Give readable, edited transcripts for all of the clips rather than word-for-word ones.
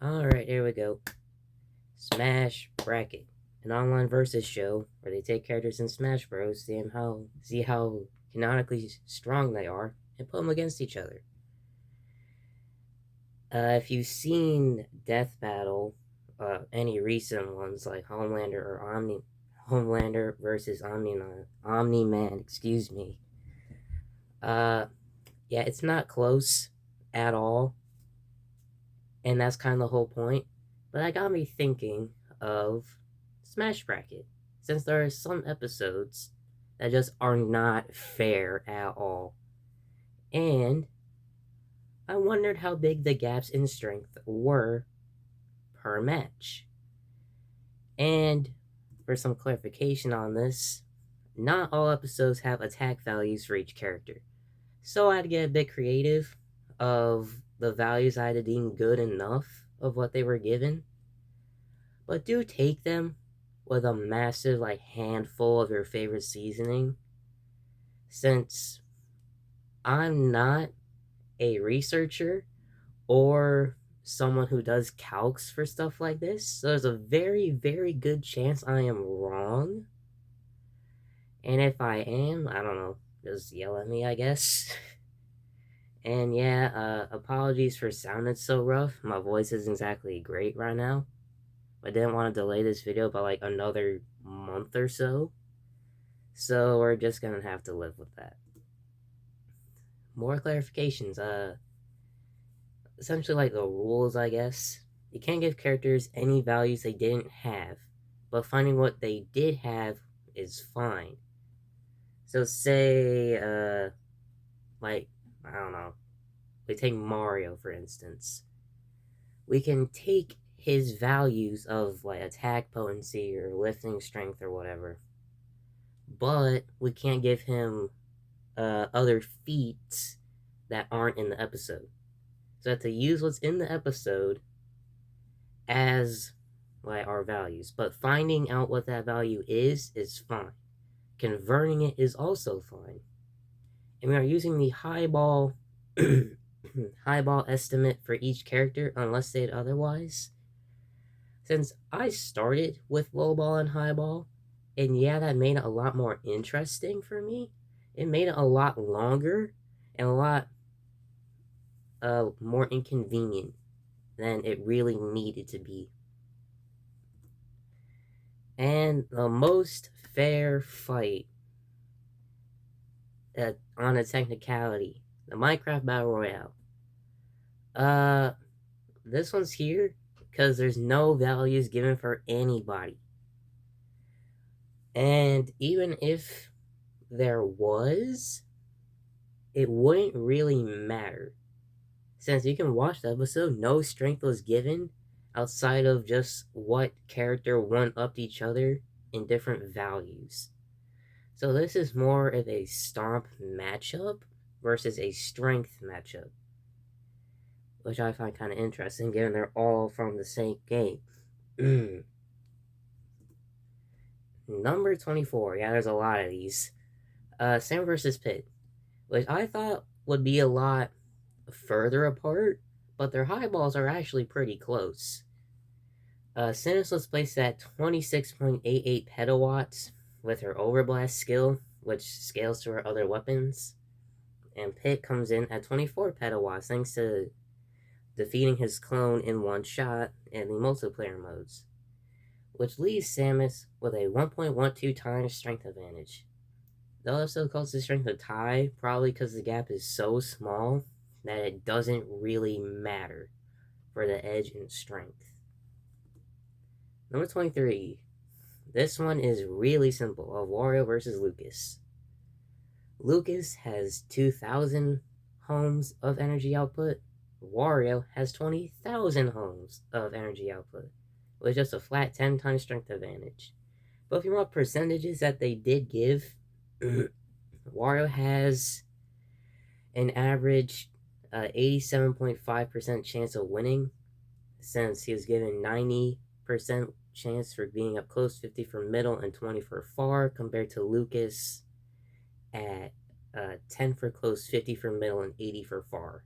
Alright, here we go. Smash Bracket. An online versus show where they take characters in Smash Bros, see how canonically strong they are, and put them against each other. If you've seen Death Battle, any recent ones like Homelander versus Omni Man, excuse me. Uh, yeah, it's not close at all, and that's kind of the whole point. But that got me thinking of Smash Bracket, since there are some episodes that just are not fair at all. And I wondered how big the gaps in strength were per match. And for some clarification on this, not all episodes have attack values for each character. So I had to get a bit creative of the values I had to deem good enough of what they were given. But do take them with a massive handful of your favorite seasoning, since I'm not a researcher or someone who does calcs for stuff like this. So there's a very, very good chance I am wrong. And if I am, I don't know, just yell at me, I guess. And yeah, apologies for sounding so rough. My voice isn't exactly great right now. I didn't want to delay this video by another month or so. So we're just gonna have to live with that. More clarifications. Essentially the rules, I guess. You can't give characters any values they didn't have, but finding what they did have is fine. So say, I don't know, we take Mario for instance. We can take his values of attack potency or lifting strength or whatever, but we can't give him other feats that aren't in the episode. So I have to use what's in the episode as our values, but finding out what that value is fine. Converting it is also fine, and we are using the highball highball estimate for each character unless stated otherwise. Since I started with lowball and highball, and yeah, that made it a lot more interesting for me. It made it a lot longer and a lot more inconvenient than it really needed to be. And the most fair fight on a technicality, the Minecraft Battle Royale. Uh, this one's here because there's no values given for anybody. And even if there was, it wouldn't really matter. Since you can watch the episode, no strength was given outside of just what character one-upped each other in different values. So this is more of a stomp matchup versus a strength matchup, which I find kind of interesting given they're all from the same game. Number 24. Yeah, there's a lot of these. Sam versus Pit, which I thought would be a lot further apart, but their highballs are actually pretty close. Sinus was placed at 26.88 petawatts with her Overblast skill, which scales to her other weapons. And Pit comes in at 24 petawatts thanks to defeating his clone in one shot in the multiplayer modes, which leaves Samus with a 1.12 times strength advantage. They'll also cause the strength a tie, probably because the gap is so small that it doesn't really matter for the edge in strength. Number 23. This one is really simple, of Wario versus Lucas. Lucas has 2,000 homes of energy output. Wario has 20,000 homes of energy output, with just a flat 10 times strength advantage. But if you want percentages that they did give, Wario has an average 87.5% chance of winning, since he was given 90% chance for being up close, 50 for middle, and 20 for far, compared to Lucas at 10 for close, 50 for middle, and 80 for far.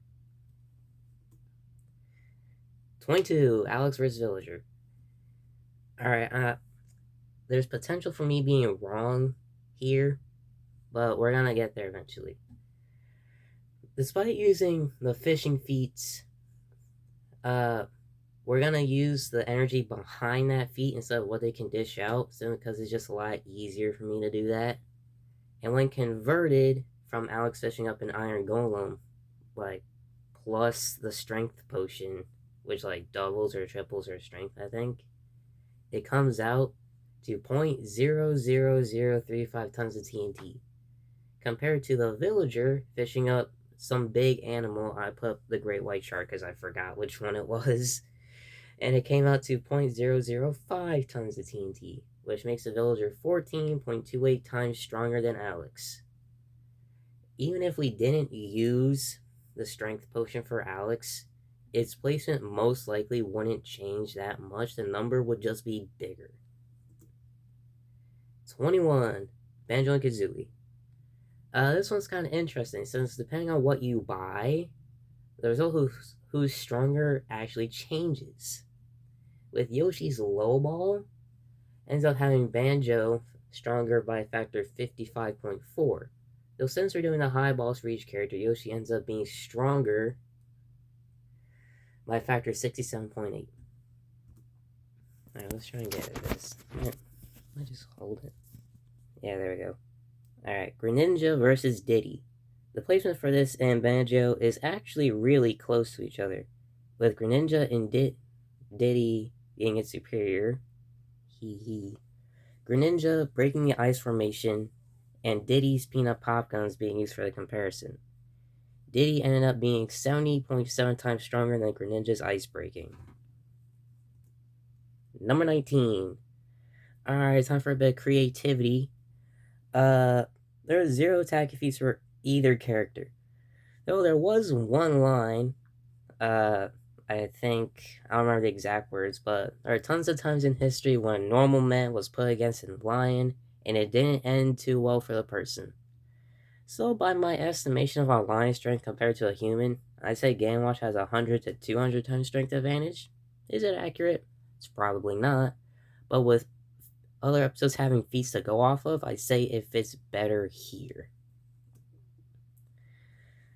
22, Alex vs. Villager. Alright, there's potential for me being wrong here, but we're gonna get there eventually. Despite using the fishing feats, we're gonna use the energy behind that feat instead of what they can dish out, simply because it's just a lot easier for me to do that. And when converted from Alex fishing up an iron golem, like plus the strength potion, which like doubles or triples her strength, I think, it comes out to 0.00035 tons of TNT. Compared to the villager fishing up some big animal, I put the great white shark because I forgot which one it was, and it came out to 0.005 tons of TNT, which makes the villager 14.28 times stronger than Alex. Even if we didn't use the strength potion for Alex, its placement most likely wouldn't change that much. The number would just be bigger. 21, Banjo and Kazooie. This one's kind of interesting since depending on what you buy, the result who's stronger actually changes. With Yoshi's low ball, ends up having Banjo stronger by a factor 55.4. Though since we're doing the high balls for each character, Yoshi ends up being stronger by a factor 67.8. Alright, let's try and get at this. I just hold it. Yeah, there we go. Alright, Greninja versus Diddy. The placement for this and Banjo is actually really close to each other, with Greninja and Diddy being its superior. Greninja breaking the ice formation, and Diddy's peanut pop guns being used for the comparison. Diddy ended up being 70.7 times stronger than Greninja's ice breaking. Number 19. Alright, time for a bit of creativity. There are 0 attack feats for either character. Though there was one line, I think, I don't remember the exact words, but there are tons of times in history when normal man was put against a lion, and it didn't end too well for the person. So by my estimation of a lion strength compared to a human, I'd say Gamewatch has 100 to 200 times strength advantage. Is it accurate? It's probably not. But with other episodes having feats to go off of, I'd say it fits better here.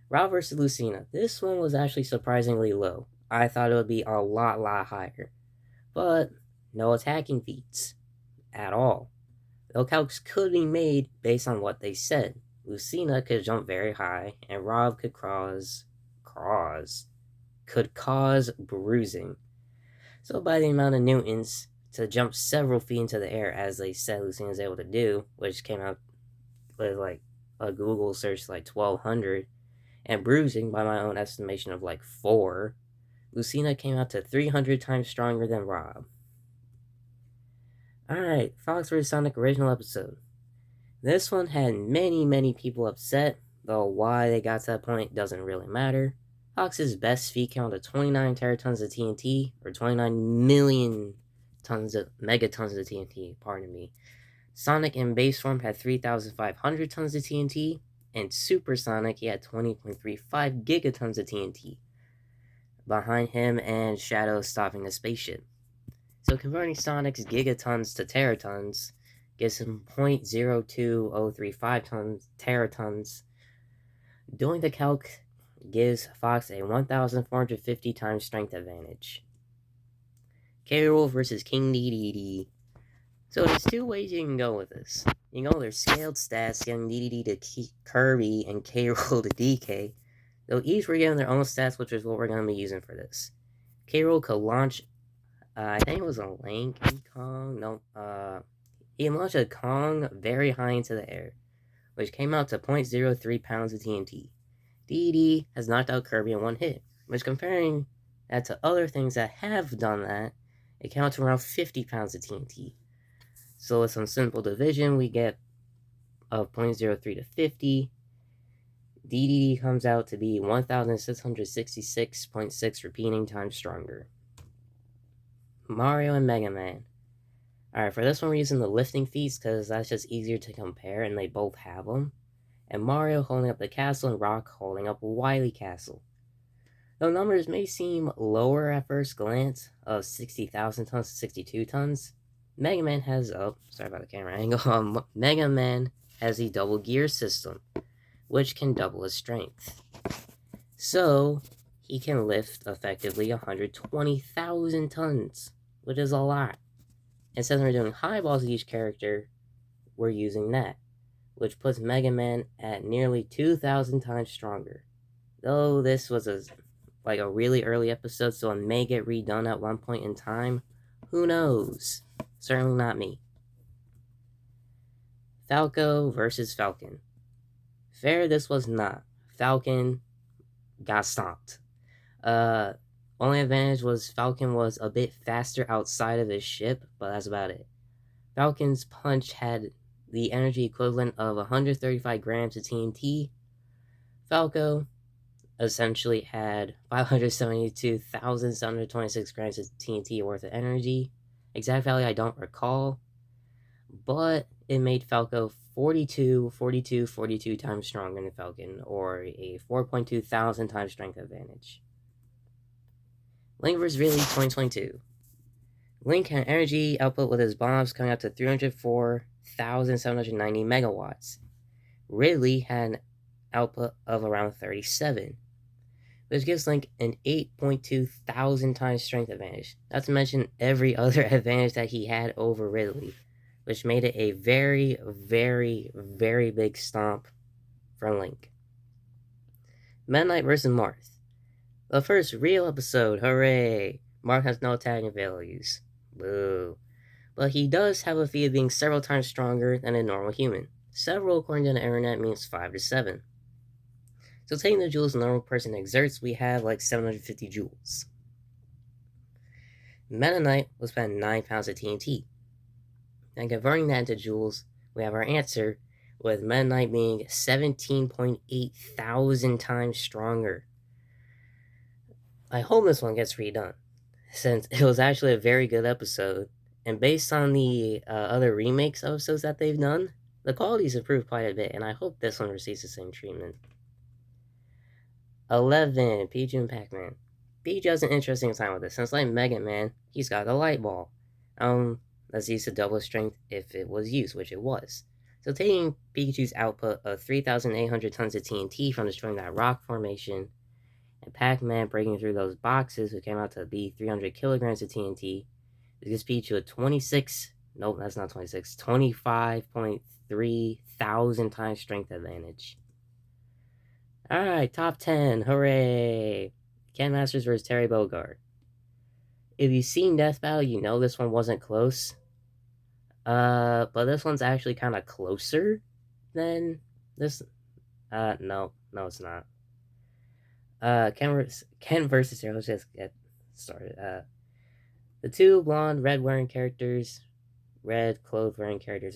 Rob vs. Lucina. This one was actually surprisingly low. I thought it would be a lot higher. But no attacking feats. At all. Though calcs could be made based on what they said. Lucina could jump very high, and Rob could cause bruising. So by the amount of newtons to jump several feet into the air, as they said Lucina was able to do, which came out with like a Google search like 1200, and bruising by my own estimation of like 4, Lucina came out to 300 times stronger than Rob. Alright, Fox vs. Sonic original episode. This one had many people upset, though why they got to that point doesn't really matter. Fox's best feat came out to 29 teratons of TNT, or 29 million megatons of TNT, pardon me. Sonic in base form had 3,500 tons of TNT, and Super Sonic, he had 20.35 gigatons of TNT. Behind him and Shadow stopping the spaceship. So converting Sonic's gigatons to teratons gives him 0.02035 teratons. Doing the calc gives Fox a 1,450 times strength advantage. K. Rool versus King Dedede. So there's 2 ways you can go with this. You can go with their scaled stats, getting Dedede to Kirby and K. Rool to DK. Though each were given their own stats, which is what we're going to be using for this. K. Rool could launch, I think it was a Lanky Kong. No, he launched a Kong very high into the air, which came out to 0.03 pounds of TNT. Dedede has knocked out Kirby in one hit, which comparing that to other things that have done that, it came out to around 50 pounds of TNT. So with some simple division, we get of 0.03 to 50. Dedede comes out to be 1,666.6 repeating times stronger. Mario and Mega Man. Alright, for this one we're using the lifting feats because that's just easier to compare and they both have them. And Mario holding up the castle and Rock holding up Wily Castle. Though numbers may seem lower at first glance, of 60,000 tons to 62 tons, Mega Man has, oh, sorry about the camera angle, Mega Man has a double gear system, which can double his strength. So, he can lift effectively 120,000 tons, which is a lot. And since we're doing high balls with each character, we're using that, which puts Mega Man at nearly 2,000 times stronger. Though this was a really early episode, so it may get redone at one point in time. Who knows? Certainly not me. Falco versus Falcon. Fair this was not. Falcon got stomped. Only advantage was Falcon was a bit faster outside of his ship, but that's about it. Falcon's punch had the energy equivalent of 135 grams of TNT. Falco essentially had 572,726 grams of TNT worth of energy. Exact value I don't recall, but it made Falco 42 times stronger than Falcon, or a 4.2 thousand times strength advantage. Link vs. Ridley 2022. Link had energy output with his bombs coming up to 304,790 megawatts. Ridley had an output of around 37, which gives Link an 8.2 thousand times strength advantage, not to mention every other advantage that he had over Ridley, which made it a very, very, very big stomp for Link. Meta Knight vs. Marth. The first real episode, hooray! Marth has no attacking values. Boo. But he does have a feat of being several times stronger than a normal human. Several, according to the internet, means 5 to 7. So taking the joules a normal person exerts, we have like 750 joules. Meta Knight was spent 9 pounds of TNT. And converting that into joules, we have our answer, with Meta Knight being 17.8 thousand times stronger. I hope this one gets redone, since it was actually a very good episode, and based on the other remakes episodes that they've done, the quality's improved quite a bit, and I hope this one receives the same treatment. 11. Pichu and Pac-Man. Pichu has an interesting time with this, since like Mega Man, he's got a light ball. That's used to double strength if it was used, which it was. So taking Pikachu's output of 3,800 tons of TNT from destroying that rock formation, and Pac-Man breaking through those boxes, which came out to be 300 kilograms of TNT, it gives Pikachu a 25.3 thousand times strength advantage. Alright, top 10, hooray! Ken Masters vs. Terry Bogard. If you've seen Death Battle, you know this one wasn't close. But this one's actually kind of closer than this. No, it's not. Ken versus Terry, let's just get started. The two blonde, red-clothed wearing characters of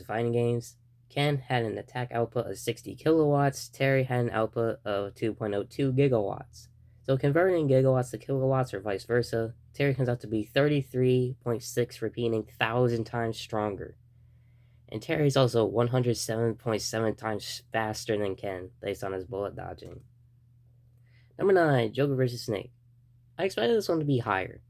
fighting games. Ken had an attack output of 60 kilowatts. Terry had an output of 2.02 gigawatts. So converting gigawatts to kilowatts or vice versa, Terry comes out to be 33.6 repeating thousand times stronger. And Terry's also 107.7 times faster than Ken, based on his bullet dodging. Number 9, Joker vs. Snake. I expected this one to be higher,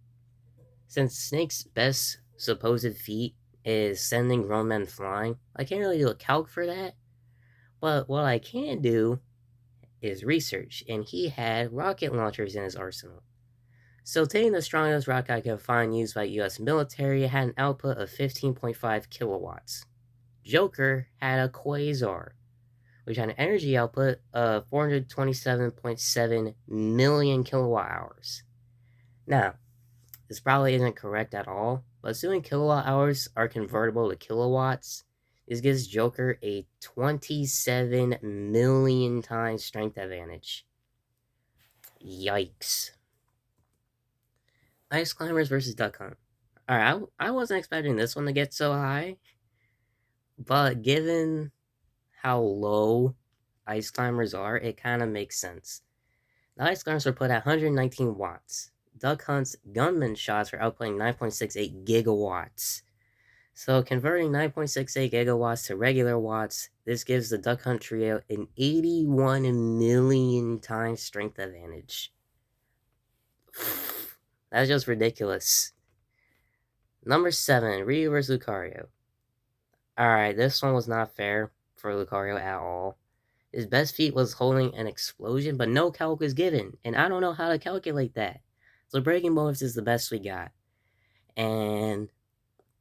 since Snake's best supposed feat is sending grown men flying. I can't really do a calc for that, but what I can do is research, and he had rocket launchers in his arsenal. So taking the strongest rocket I could find used by US military, had an output of 15.5 kilowatts. Joker had a quasar, which had an energy output of 427.7 million kilowatt hours. Now, this probably isn't correct at all, but assuming kilowatt hours are convertible to kilowatts, this gives Joker a 27 million times strength advantage. Yikes. Ice Climbers versus Duck Hunt. Alright, I wasn't expecting this one to get so high, but given how low Ice Climbers are, it kind of makes sense. The Ice Climbers were put at 119 watts. Duck Hunt's gunman shots were outputting 9.68 gigawatts. So converting 9.68 gigawatts to regular watts, this gives the Duck Hunt trio an 81 million times strength advantage. That's just ridiculous. Number 7, Ryu vs. Lucario. Alright, this one was not fair for Lucario at all. His best feat was holding an explosion, but no calc is given, and I don't know how to calculate that. So breaking bonus is the best we got. And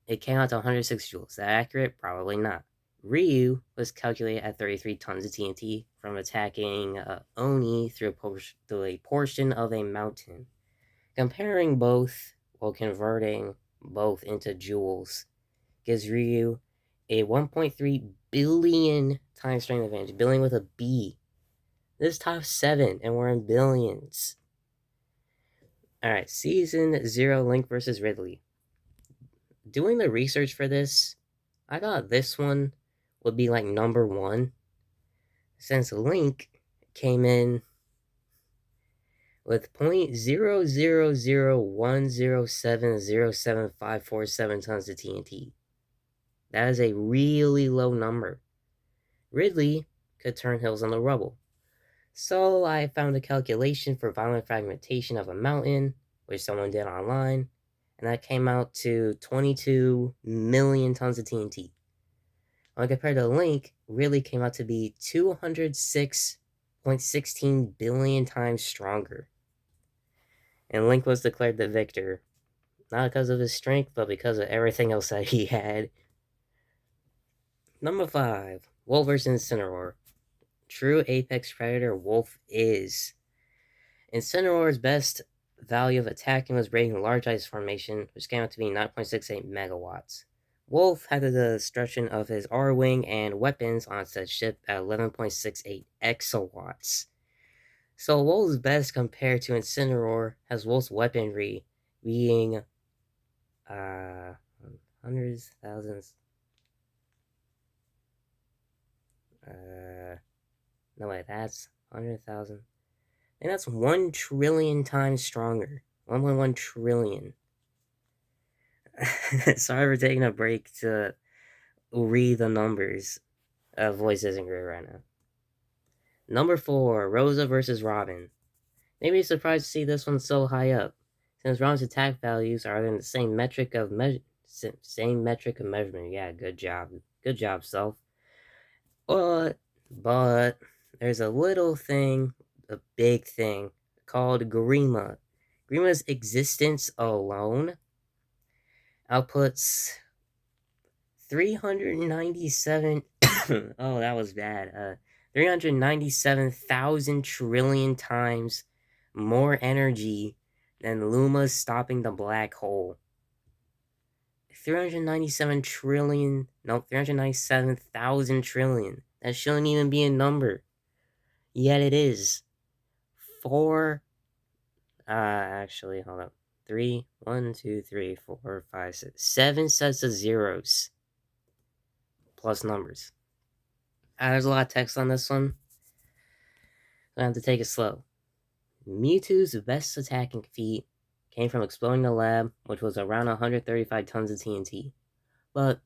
it came out to 106 joules. Is that accurate? Probably not. Ryu was calculated at 33 tons of TNT from attacking Oni through a portion of a mountain. Comparing both, while converting both into joules, gives Ryu a 1.3 billion times strength advantage. Billion with a B. This top 7, and we're in billions. Alright, Season 0 Link versus Ridley. Doing the research for this, I thought this one would be like number 1, since Link came in with 0.00010707547 tons of TNT. That is a really low number. Ridley could turn hills into rubble. So I found a calculation for violent fragmentation of a mountain, which someone did online, and that came out to 22 million tons of TNT. When compared to Link, Ridley came out to be 206.16 billion times stronger. And Link was declared the victor, not because of his strength, but because of everything else that he had. Number 5, Wolf vs. Incineroar. True apex predator Wolf is. Incineroar's best value of attacking was breaking a large ice formation, which came out to be 9.68 megawatts. Wolf had the destruction of his R-Wing and weapons on said ship at 11.68 exawatts. So Wolf's best compared to Incineroar has Wolf's weaponry being hundreds, thousands. No wait, that's 100,000. And that's 1 trillion times stronger. 1.1 trillion. Sorry for taking a break to read the numbers. Voice isn't great right now. Number 4, Rosa versus Robin. Maybe surprised to see this one so high up, since Robin's attack values are in the same metric of measurement. Yeah, good job, self. But there's a little thing, a big thing called Grima. Grima's existence alone outputs 397 oh, that was bad. 397,000 trillion times more energy than Luma's stopping the black hole. 397,000 trillion. That shouldn't even be a number. Yet it is. Actually, hold up. 1, 2, 3, 4, 5, 6, 7 sets of zeros. Plus numbers. There's a lot of text on this one. I have to take it slow. Mewtwo's best attacking feat came from exploding the lab, which was around 135 tons of TNT. But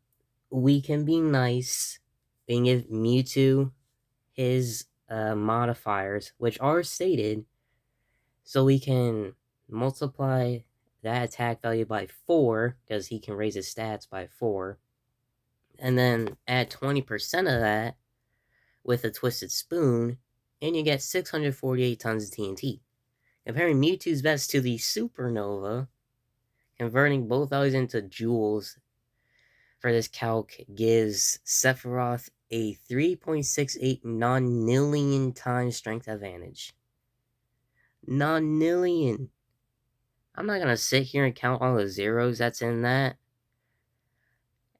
we can be nice and give Mewtwo his modifiers, which are stated, so we can multiply that attack value by 4, because he can raise his stats by 4, and then add 20% of that with a Twisted Spoon, and you get 648 tons of TNT. Comparing Mewtwo's best to the Supernova, converting both values into joules for this calc gives Sephiroth a 3.68 non-nillion times strength advantage. Non-nillion. I'm not gonna sit here and count all the zeros that's in that.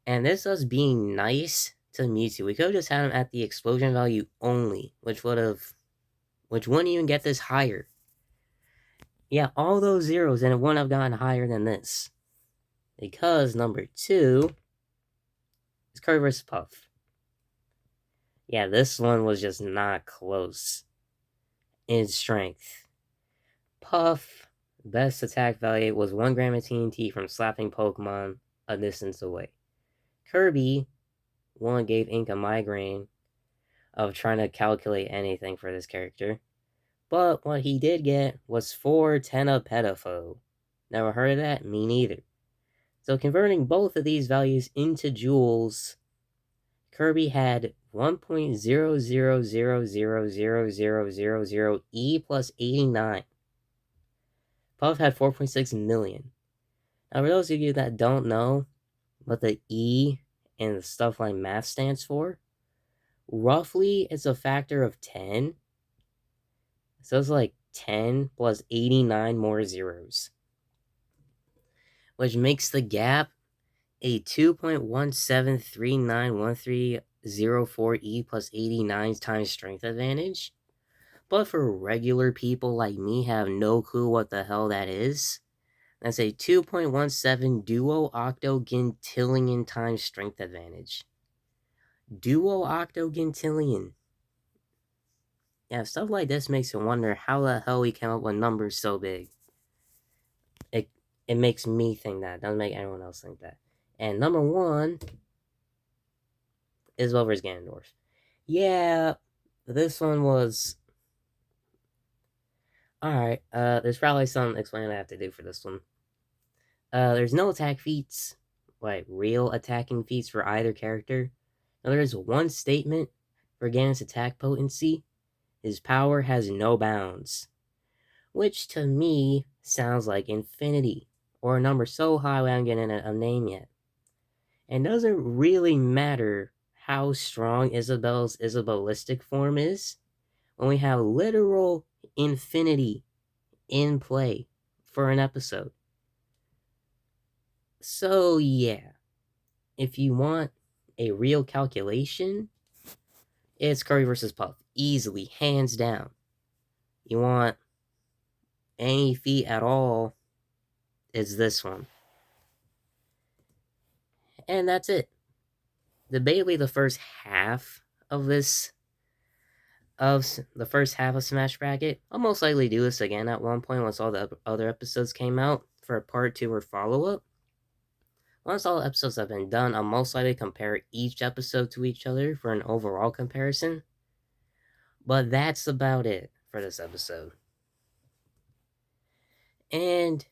And this us being nice to Mewtwo. We could have just had him at the explosion value only, which wouldn't even get this higher. Yeah, all those zeros, and it wouldn't have gotten higher than this. Because number 2 is Kirby vs. Puff. Yeah, this one was just not close in strength. Puff, best attack value was 1 gram of TNT from slapping Pokemon a distance away. Kirby, one gave Ink a migraine of trying to calculate anything for this character. But what he did get was 4 tenapetapho. Never heard of that? Me neither. So converting both of these values into joules, Kirby had 1.00000000 E plus 89. Puff had 4.6 million. Now, for those of you that don't know what the E and the stuff like math stands for, roughly it's a factor of 10. So it's like 10 plus 89 more zeros, which makes the gap a 2.17391304 E plus 89 times strength advantage. But for regular people like me have no clue what the hell that is, that's a 2.17 duo octogentillion times strength advantage. Duo octogentillion. Yeah, stuff like this makes you wonder how the hell we came up with numbers so big. It makes me think that. It doesn't make anyone else think that. And number one is Wolver's Ganondorf. Yeah, this one was... Alright, there's probably some explaining I have to do for this one. There's no attack feats, like real attacking feats for either character. Now, there is one statement for Ganon's attack potency. His power has no bounds. Which to me sounds like infinity, or a number so high we haven't getting a name yet. And doesn't really matter how strong Isabel's Isabellistic form is when we have literal infinity in play for an episode. So yeah, if you want a real calculation, it's Curry versus Puff. Easily, hands down. You want any feat at all, it's this one. And that's it. Debatably the first half of Smash Bracket. I'll most likely do this again at one point once all the other episodes came out for a part 2 or follow-up. Once all the episodes have been done, I'll most likely compare each episode to each other for an overall comparison. But that's about it for this episode. And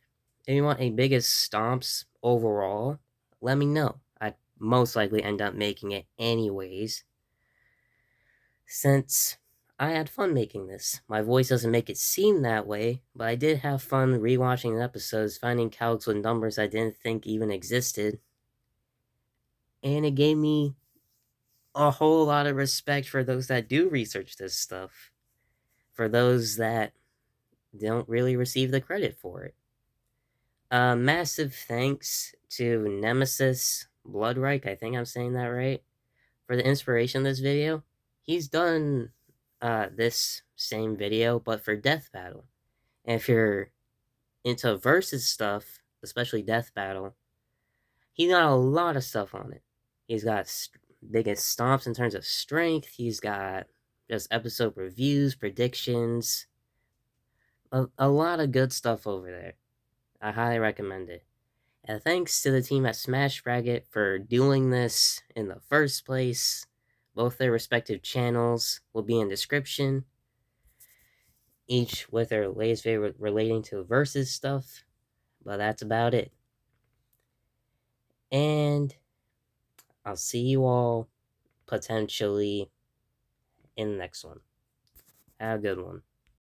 if you want a biggest stomps overall, let me know. I'd most likely end up making it anyways, since I had fun making this. My voice doesn't make it seem that way, but I did have fun rewatching the episodes, finding calcs with numbers I didn't think even existed. And it gave me a whole lot of respect for those that do research this stuff, for those that don't really receive the credit for it. Massive thanks to Nemesis Bloodryche, I think I'm saying that right, for the inspiration of this video. He's done this same video, but for Death Battle. And if you're into versus stuff, especially Death Battle, he's got a lot of stuff on it. He's got biggest stomps in terms of strength. He's got just episode reviews, predictions, a lot of good stuff over there. I highly recommend it. And thanks to the team at Smash Bracket for doing this in the first place. Both their respective channels will be in description, each with their latest video relating to versus stuff. But that's about it. And I'll see you all potentially in the next one. Have a good one.